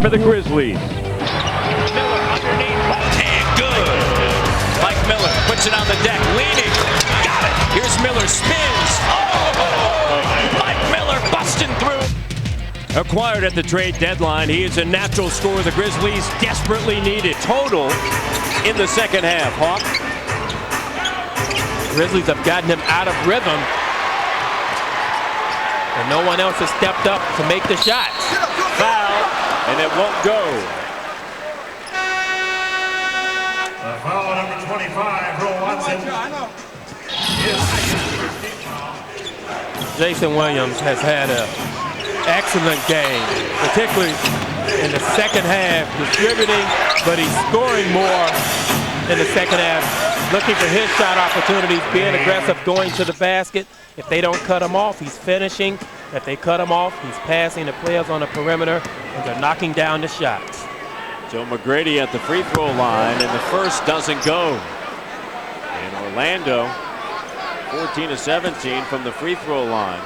For the Grizzlies. Miller underneath, left hand, good. Mike Miller puts it on the deck, leaning, got it. Here's Miller, spins. Oh, Mike Miller busting through. Acquired at the trade deadline, he is a natural scorer the Grizzlies desperately needed. Total in the second half. Hawk. Grizzlies have gotten him out of rhythm, and no one else has stepped up to make the shots. Foul, and it won't go. Foul number 25, Earl Watson. Jason Williams has had an excellent game, particularly in the second half, distributing, but he's scoring more in the second half, looking for his shot opportunities, being aggressive, going to the basket. If they don't cut him off, he's finishing. If they cut him off, he's passing the players on the perimeter, and they're knocking down the shots. Joe McGrady at the free throw line, and the first doesn't go. And Orlando, 14 of 17 from the free throw line.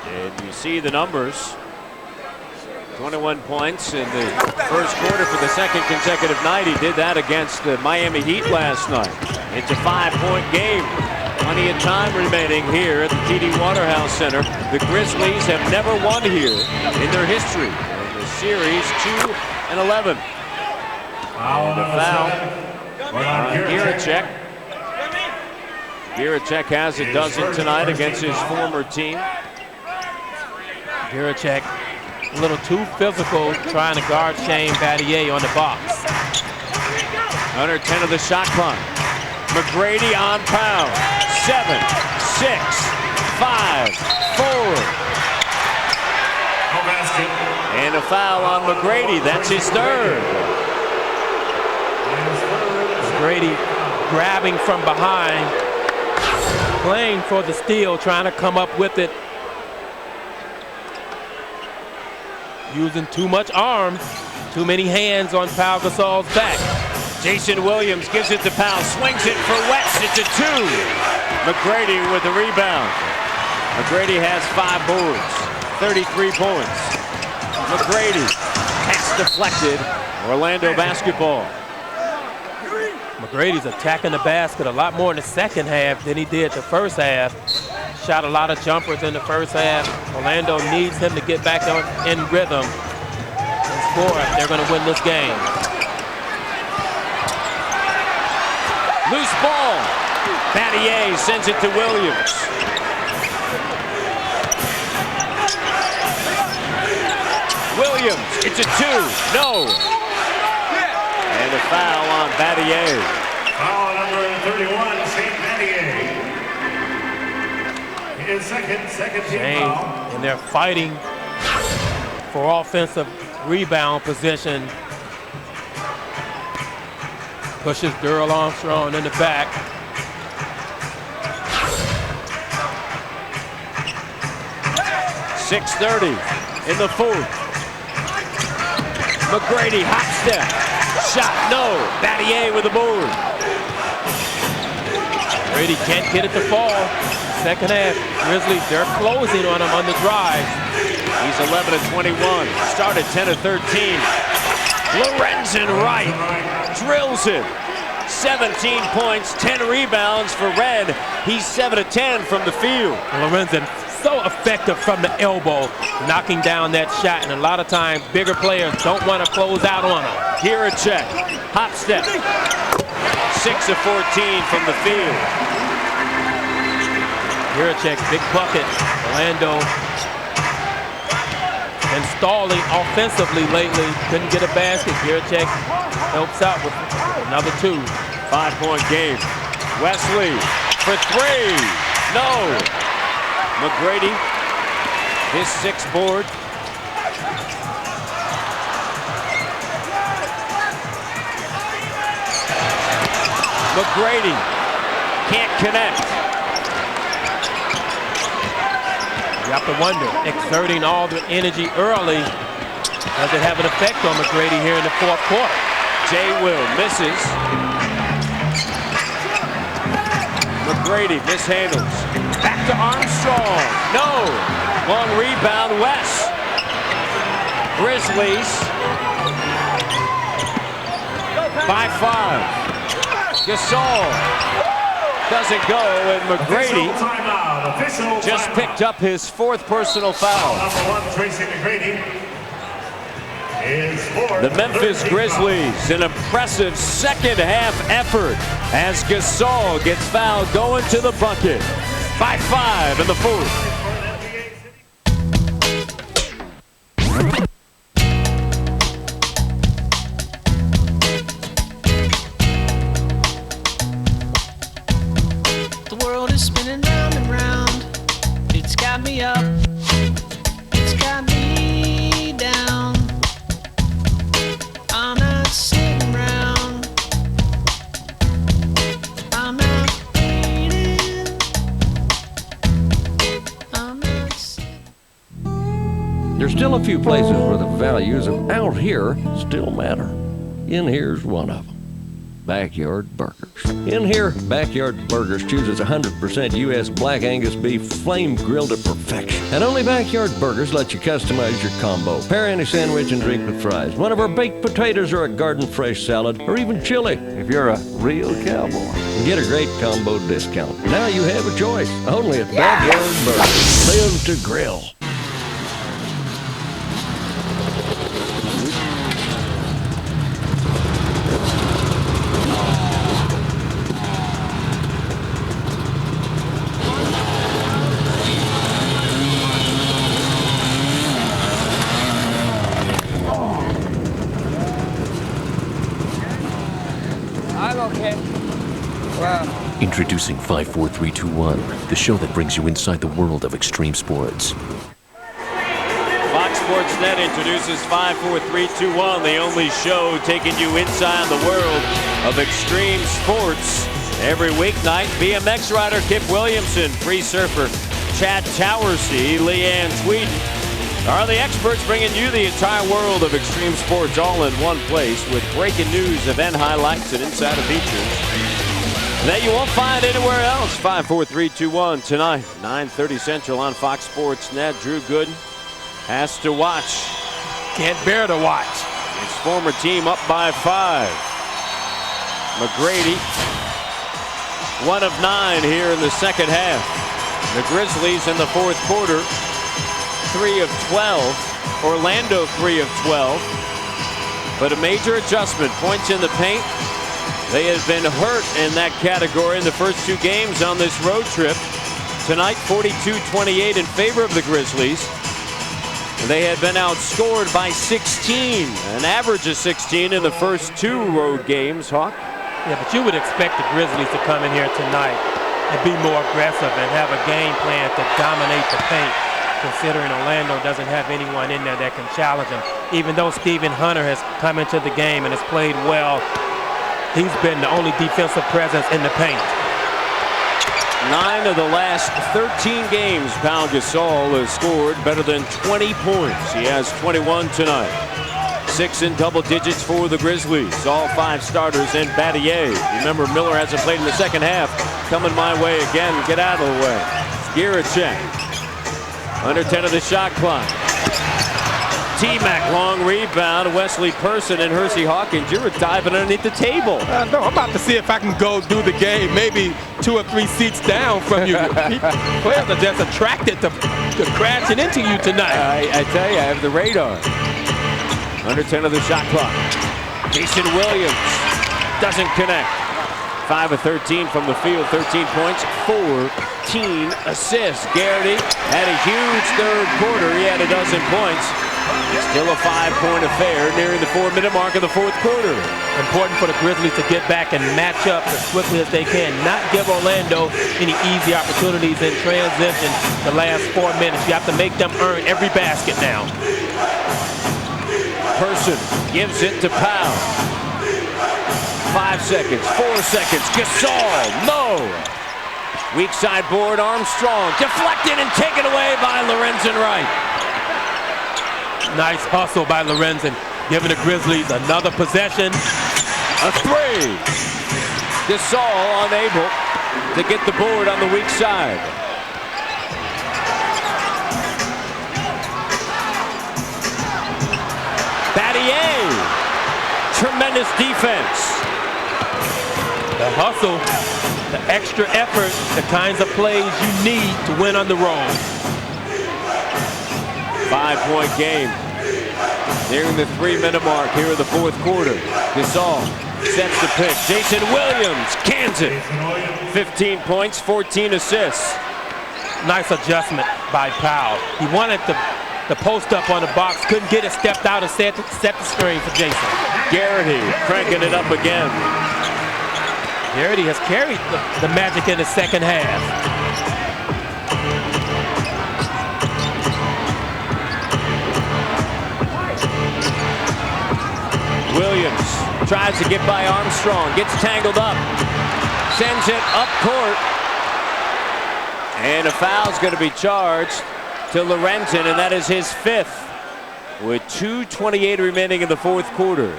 And you see the numbers. 21 points in the first quarter for the second consecutive night. He did that against the Miami Heat last night. It's a 5-point game. Plenty of time remaining here at the TD Waterhouse Center. The Grizzlies have never won here in their history. In the series, 2-11. And a foul on Giracek. Giracek has a dozen tonight against his former team. Giracek a little too physical, trying to guard Shane Battier on the box. Under 10 of the shot clock. McGrady on Powell. 7, 6, 5, 4. No basket. And a foul on McGrady. That's his third. McGrady grabbing from behind, playing for the steal, trying to come up with it. Using too much arm, too many hands on Pau Gasol's back. Jason Williams gives it to Powell, swings it for West. It's a 2. McGrady with the rebound. McGrady has 5 boards, 33 points. McGrady, pass deflected. Orlando basketball. McGrady's attacking the basket a lot more in the second half than he did the first half. Shot a lot of jumpers in the first half. Orlando needs him to get back in rhythm and score if they're going to win this game. Loose ball. Battier sends it to Williams. Williams, it's a 2. No. And a foul on Battier. Foul number 31, Shane Battier. His second team foul. And they're fighting for offensive rebound position. Pushes Durrell Armstrong in the back. .630 in the fourth. McGrady, hop step. Shot, no. Battier with the board. Brady can't get it to fall. Second half, Grizzlies, they're closing on him on the drive. He's 11 of 21. Started 10 of 13. Lorenzen Wright drills it. 17 points, 10 rebounds for Red. He's 7 of 10 from the field. Lorenzen so effective from the elbow, knocking down that shot. And a lot of times, bigger players don't want to close out on him. Giracek, hop step. 6 of 14 from the field. Giracek, big bucket. Orlando been stalling offensively lately. Couldn't get a basket. Giracek helps out with another 2. 5-point game. Wesley for 3. No. McGrady, his 6th board. McGrady can't connect. You have to wonder, exerting all the energy early, does it have an effect on McGrady here in the fourth quarter? Jay Will misses. McGrady mishandles. Back to Armstrong. No. Long rebound, West. Grizzlies by 5. Gasol doesn't go, and McGrady just picked up his 4th personal foul. Number 1, Tracy McGrady. The Memphis Grizzlies, an impressive second half effort as Gasol gets fouled going to the bucket by 5 in the 4th. The world is spinning round and round. It's got me up. It's got me down. I'm not sitting around. I'm not waiting. I'm not sitting. There's still a few places where the values of out here still matter. In here's one of them. Backyard Burgers. In here, Backyard Burgers chooses 100% U.S. Black Angus beef flame grilled to perfection. And only Backyard Burgers let you customize your combo. Pair any sandwich and drink with fries. One of our baked potatoes or a garden fresh salad, or even chili if you're a real cowboy. And get a great combo discount. Now you have a choice. Only at Backyard Burgers. Live to grill. Introducing 54321, the show that brings you inside the world of extreme sports. Fox Sports Net introduces 54321, the only show taking you inside the world of extreme sports. Every weeknight, BMX rider Kip Williamson, free surfer Chad Towersey, Leanne Tweeden are the experts bringing you the entire world of extreme sports all in one place with breaking news, event highlights, and insider features that you won't find anywhere else. 54321 tonight, 9:30 Central on Fox Sports Net. Drew Gooden has to watch. Can't bear to watch. His former team up by 5. McGrady, 1 of 9 here in the second half. The Grizzlies in the 4th quarter, 3 of 12. Orlando 3 of 12. But a major adjustment, points in the paint. They have been hurt in that category in the first 2 games on this road trip. Tonight, 42-28 in favor of the Grizzlies. They had been outscored by 16, an average of 16 in the first 2 road games, Hawk. Yeah, but you would expect the Grizzlies to come in here tonight and be more aggressive and have a game plan to dominate the paint, considering Orlando doesn't have anyone in there that can challenge them. Even though Stephen Hunter has come into the game and has played well, he's been the only defensive presence in the paint. 9 of the last 13 games, Pau Gasol has scored better than 20 points. He has 21 tonight. 6 in double digits for the Grizzlies. All 5 starters in Battier. Remember, Miller hasn't played in the second half. Coming my way again. Get out of the way. Giracek. Under 10 of the shot clock. TMac, long rebound. Wesley Person and Hersey Hawkins, you're diving underneath the table. No, I'm about to see if I can go do the game maybe 2 or 3 seats down from you. Players are just attracted to crashing into you tonight. I tell you, I have the radar. Under 10 of the shot clock. Jason Williams doesn't connect. 5 of 13 from the field, 13 points, 14 assists. Garrity had a huge 3rd quarter. He had a dozen points. Still a 5-point affair nearing the 4-minute mark of the 4th quarter. Important for the Grizzlies to get back and match up as quickly as they can. Not give Orlando any easy opportunities in transition the last 4 minutes. You have to make them earn every basket now. Person gives it to Powell. 5 seconds, 4 seconds. Gasol, no. Weak side board, Armstrong deflected and taken away by Lorenzen Wright. Nice hustle by Lorenzen, giving the Grizzlies another possession. A 3. Gasol unable to get the board on the weak side. Battier. Tremendous defense. The hustle, the extra effort, the kinds of plays you need to win on the road. 5-point game. Nearing the 3-minute mark here in the fourth quarter. Gasol sets the pick. Jason Williams cans it. 15 points, 14 assists. Nice adjustment by Powell. He wanted the post up on the box, couldn't get it, stepped out and set the screen for Jason. Garrity cranking it up again. Garrity has carried the Magic in the second half. Williams tries to get by Armstrong, gets tangled up, sends it up court, and a foul's going to be charged to Lorenzen, and that is his 5th, with 2:28 remaining in the fourth quarter.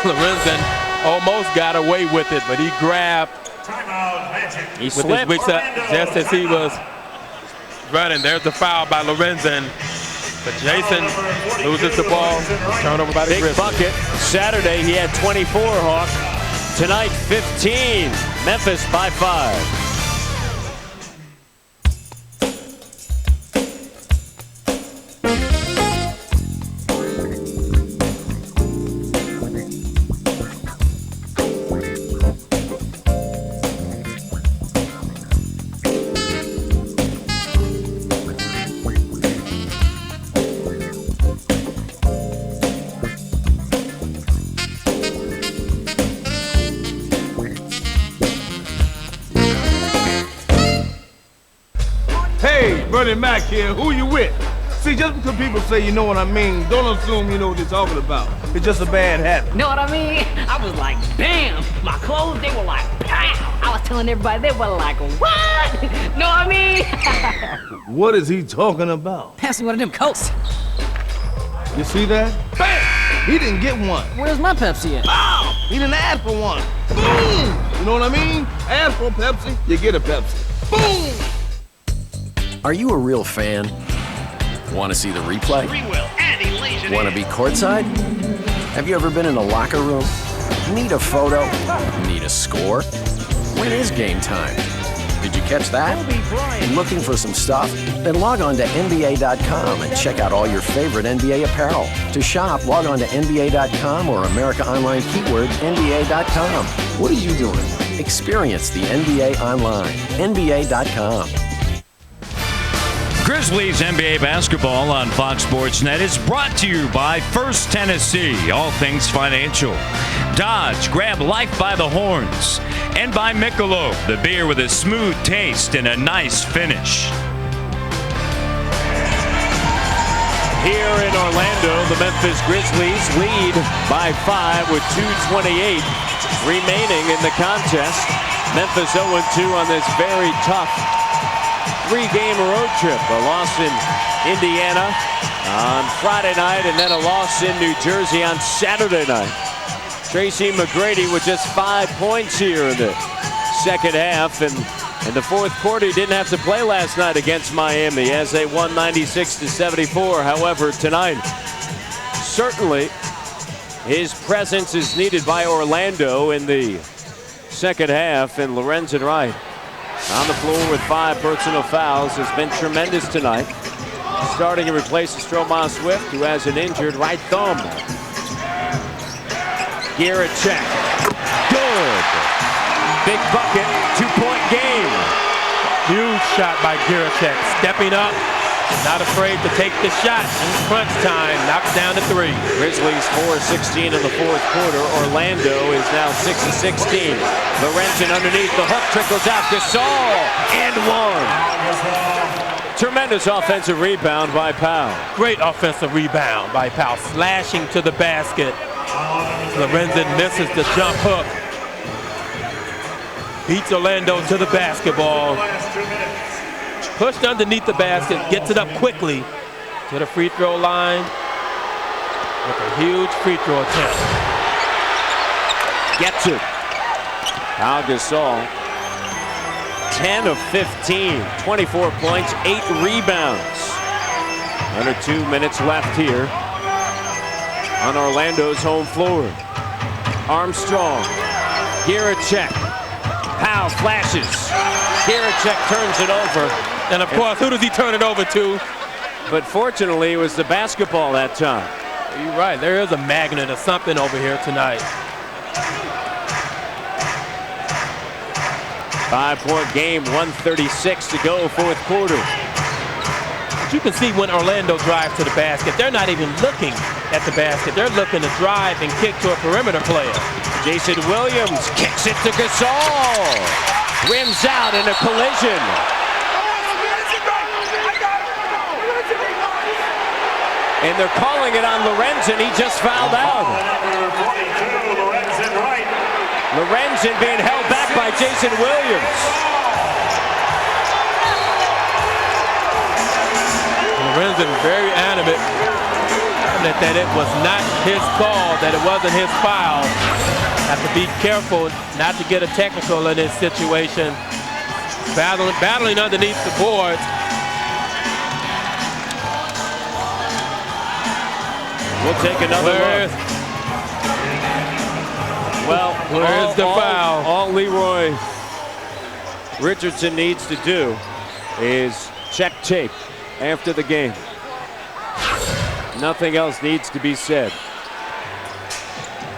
Lorenzen almost got away with it, but he grabbed He with slipped. his weak just as he was running. There's the foul by Lorenzen. But Jason loses the ball. Turnover by the Big Grizzlies. bucket. Saturday he had 24, Hawk. Tonight 15. Memphis by 5. Bernie Mac here, who you with? See, just because people say you know what I mean, don't assume you know what they're talking about. It's just a bad habit. Know what I mean? I was like, bam! My clothes, they were like, pow! I was telling everybody, they were like, what? Know what I mean? What is he talking about? Pass me one of them coats. You see that? Bam! He didn't get one. Where's my Pepsi at? Oh! He didn't ask for one. Boom! You know what I mean? Ask for Pepsi, you get a Pepsi. Boom! Are you a real fan? Want to see the replay? Want to be courtside? Have you ever been in a locker room? Need a photo? Need a score? When is game time? Did you catch that? Looking for some stuff? Then log on to NBA.com and check out all your favorite NBA apparel. To shop, log on to NBA.com or America Online keyword NBA.com. What are you doing? Experience the NBA online. NBA.com. Grizzlies NBA basketball on Fox Sports Net is brought to you by First Tennessee, all things financial. Dodge, grab life by the horns. And by Michelob, the beer with a smooth taste and a nice finish. Here in Orlando, the Memphis Grizzlies lead by 5 with 2:28 remaining in the contest. Memphis 0-2 on this very tough 3-game road trip. A loss in Indiana on Friday night and then a loss in New Jersey on Saturday night. Tracy McGrady with just 5 points here in the second half, and in the fourth quarter he didn't have to play last night against Miami as they won 96-74. However, tonight certainly his presence is needed by Orlando in the second half, and Lorenzen Wright on the floor with 5 personal fouls has been tremendous tonight. Starting to replace Stromar Swift, who has an injured right thumb. Garrett check. Good. Big bucket, 2-point game. Huge shot by Giracek, stepping up, not afraid to take the shot in crunch time, knocks down the 3. Grizzlies 4-16 in the fourth quarter. Orlando is now 6-16. Lorenzen underneath the hook, trickles out. Gasol and 1. Tremendous offensive rebound by Powell. Great offensive rebound by Powell, slashing to the basket. Lorenzen misses the jump hook. Beats Orlando to the basketball. Pushed underneath the basket, gets it up quickly to the free throw line with a huge free throw attempt. Gets it. Pau Gasol, 10 of 15, 24 points, 8 rebounds. Under 2 minutes left here on Orlando's home floor. Armstrong, Giracek, Powell flashes. Giracek turns it over. And of course, who does he turn it over to? But fortunately, it was the basketball that time. You're right, there is a magnet or something over here tonight. 5-point game, 1:36 to go, fourth quarter. But you can see when Orlando drives to the basket, they're not even looking at the basket. They're looking to drive and kick to a perimeter player. Jason Williams kicks it to Gasol. Rims out in a collision. And they're calling it on Lorenzen. He just fouled out. Lorenzen being held back by Jason Williams. Lorenzen very adamant that it was not his call, that it wasn't his foul. Have to be careful not to get a technical in this situation. Battling underneath the boards. We'll take another look. Well, where's the foul? All Leroy Richardson needs to do is check tape after the game. Nothing else needs to be said.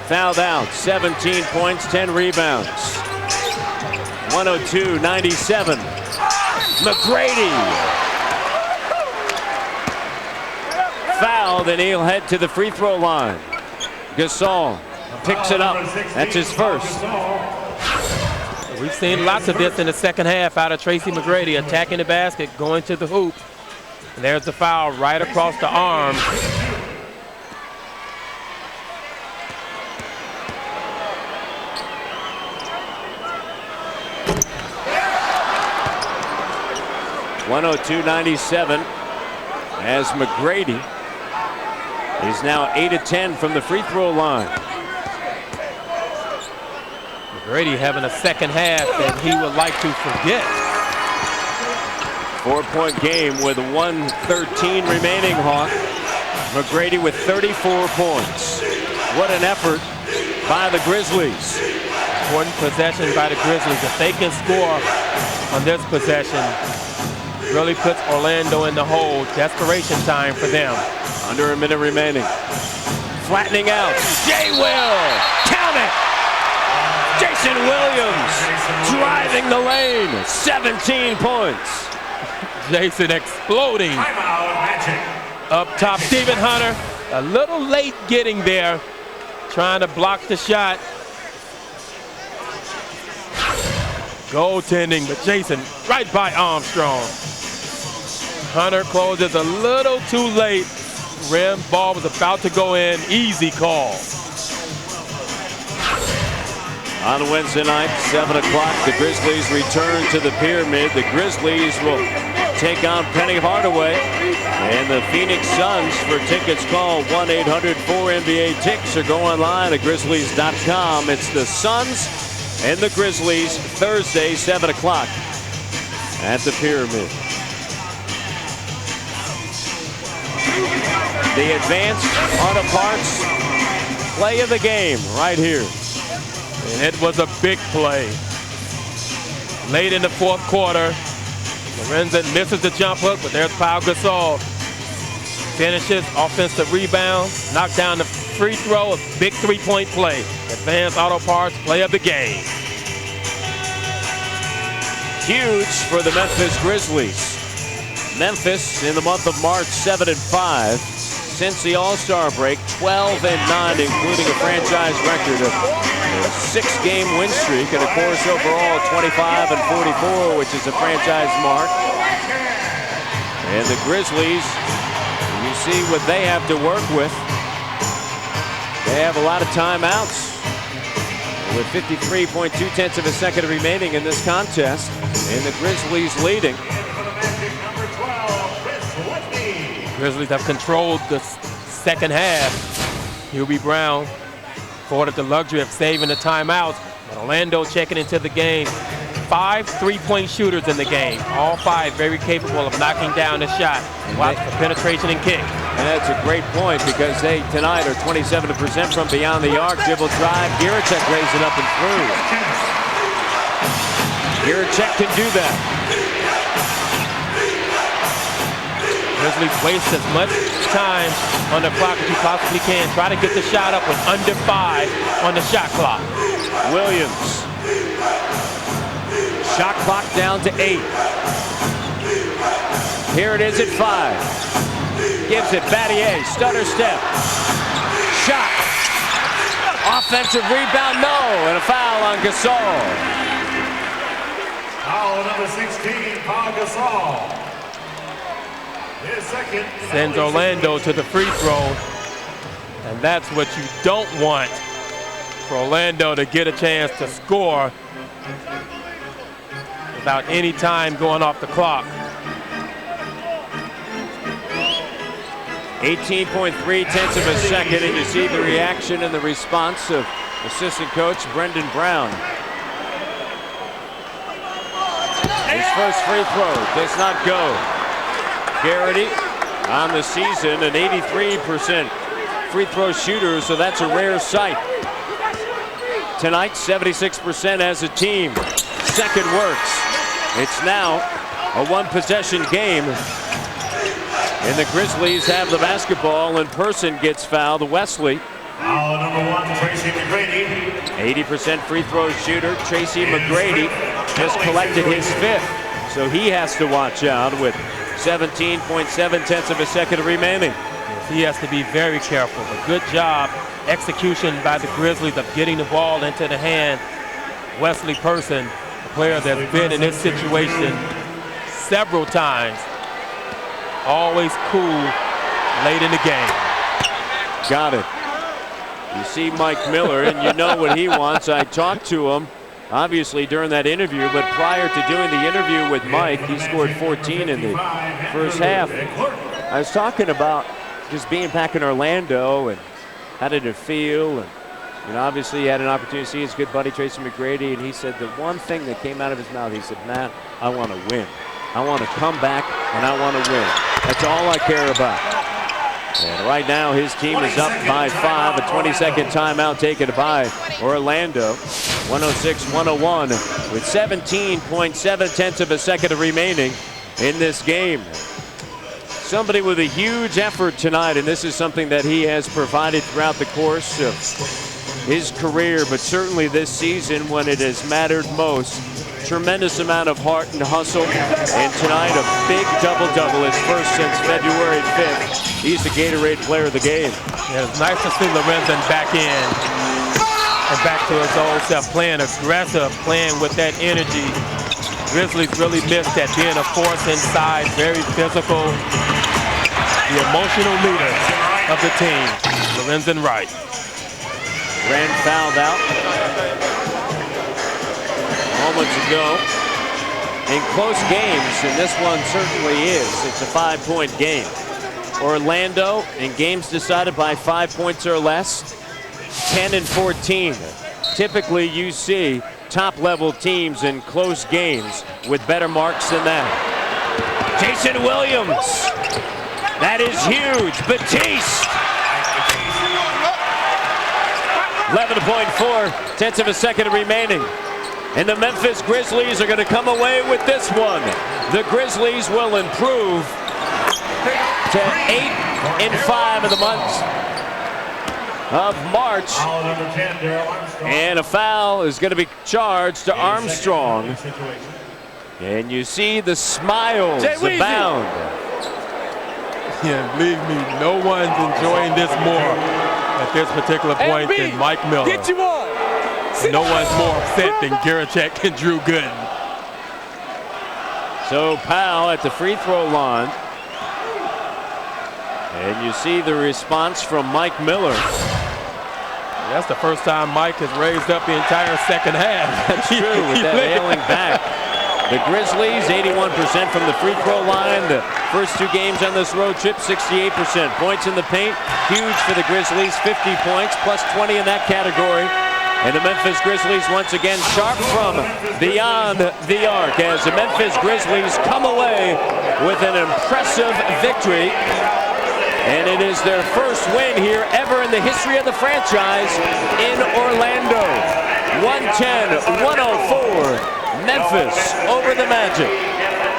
Fouled out, 17 points, 10 rebounds. 102-97. McGrady. Fouled, and he'll head to the free throw line. Gasol picks it up. That's his first. We've seen lots of this in the second half out of Tracy McGrady, attacking the basket, going to the hoop. And there's the foul right across the arm. (102-97) as McGrady is now 8 of 10 from the free throw line. McGrady having a second half that he would like to forget. 4-point game with 1:13 remaining, Hawk. McGrady with 34 points. What an effort by the Grizzlies. Important possession by the Grizzlies. If they can score on this possession, really puts Orlando in the hole. Desperation time for them. Under a minute remaining. Flattening out. Jay Will. Count it. Jason Williams driving the lane. 17 points. Jason exploding. Up top, Stephen Hunter. A little late getting there. Trying to block the shot. Goaltending, but Jason right by Armstrong. Hunter closes a little too late. Rim ball was about to go in. Easy call. On Wednesday night, 7 o'clock, the Grizzlies return to the Pyramid. The Grizzlies will take on Penny Hardaway. And the Phoenix Suns. For tickets, call 1-800-4NBA-TICKS or go online at Grizzlies.com. It's the Suns and the Grizzlies, Thursday, 7 o'clock at the Pyramid. The Advanced Auto Parts play of the game right here. And it was a big play. Late in the fourth quarter, Lorenzen misses the jump hook, but there's Pau Gasol. Finishes, offensive rebound, knocked down the free throw, a big three-point play. Advanced Auto Parts play of the game. Huge for the Memphis Grizzlies. Memphis in the month of March, 7-5. Since the All-Star break, 12-9, including a franchise record of a 6-game win streak, and of course overall 25-44, which is a franchise mark. And the Grizzlies, you see what they have to work with. They have a lot of timeouts with 53.2 of a second remaining in this contest, and the Grizzlies leading. Grizzlies have controlled the second half. Hubie Brown afforded the luxury of saving the timeouts, but Orlando checking into the game. 5 3-point shooters in the game. All 5 very capable of knocking down the shot. Watch for penetration and kick. And that's a great point because they tonight are 27% from beyond the arc. Dribble drive. Giracek raised it up and through. Giracek can do that. Grizzlies waste as much time on the clock as you possibly can. Try to get the shot up with under 5 on the shot clock. Williams. Shot clock down to 8. Here it is at 5. Gives it Battier. Stutter step. Shot. Offensive rebound, no. And a foul on Gasol. Foul number 16, Paul Gasol. His second. Sends Orlando to the free throw. And that's what you don't want, for Orlando to get a chance to score without any time going off the clock. 18.3 of a second, and you see the reaction and the response of assistant coach Brendan Brown. His first free throw does not go. Garrity on the season, an 83% free throw shooter, so that's a rare sight. Tonight, 76% as a team. Second works. It's now a one-possession game. And the Grizzlies have the basketball, and Person gets fouled. Wesley. Foul number 1, Tracy McGrady. 80% free throw shooter. Tracy McGrady just collected his 5th. So he has to watch out with 17.7 of a second remaining. Yes, he has to be very careful. But good job, execution by the Grizzlies of getting the ball into the hand. Wesley Person, a player that's been in this situation several times. Always cool late in the game. Got it. You see Mike Miller, and you know what he wants. I talked to him, obviously, during that interview, but prior to doing the interview with Mike, he scored 14 in the first half. I was talking about just being back in Orlando and how did it feel, and obviously he had an opportunity to see his good buddy Tracy McGrady, and he said the one thing that came out of his mouth, he said, Matt, I want to win. I want to come back, and I want to win. That's all I care about. And right now, his team is up by 5. A 20-second timeout taken by Orlando. 106-101 with 17.7 of a second remaining in this game. Somebody with a huge effort tonight, and this is something that he has provided throughout the course of his career, but certainly this season when it has mattered most. Tremendous amount of heart and hustle, and tonight a big double-double, his first since February 5th. He's the Gatorade player of the game. Yeah, it's nice to see Lorenzen back in and back to his old self, playing aggressive, playing with that energy. Grizzlies really missed that, being a force inside, very physical, the emotional leader of the team, Lorenzen Wright. Rand fouled out moments ago. In close games, and this one certainly is, it's a 5-point game. Orlando, in games decided by 5 points or less, 10 and 14. Typically, you see top-level teams in close games with better marks than that. Jason Williams, that is huge. Batiste, 11.4 of a second remaining. And the Memphis Grizzlies are going to come away with this one. The Grizzlies will improve to 8-5 in the month of March. And a foul is going to be charged to Armstrong. And you see the smiles abound. Yeah, believe me, no one's enjoying this more at this particular point than Mike Miller. Get you on. No one's more upset than Giracek and Drew Gooden. So Powell at the free throw line. And you see the response from Mike Miller. That's the first time Mike has raised up the entire second half. That's true, with that hailing back. The Grizzlies, 81% from the free throw line. The first 2 games on this road trip, 68%. Points in the paint, huge for the Grizzlies, 50 points, plus 20 in that category And the Memphis Grizzlies once again sharp from beyond the arc as the Memphis Grizzlies come away with an impressive victory. And it is their first win here ever in the history of the franchise in Orlando. 110-104, Memphis over the Magic.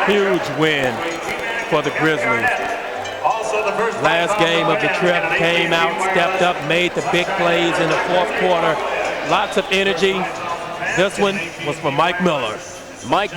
Huge win for the Grizzlies. Last game of the trip, came out, stepped up, made the big plays in the fourth quarter. Lots of energy. This one was for Mike Miller. Mike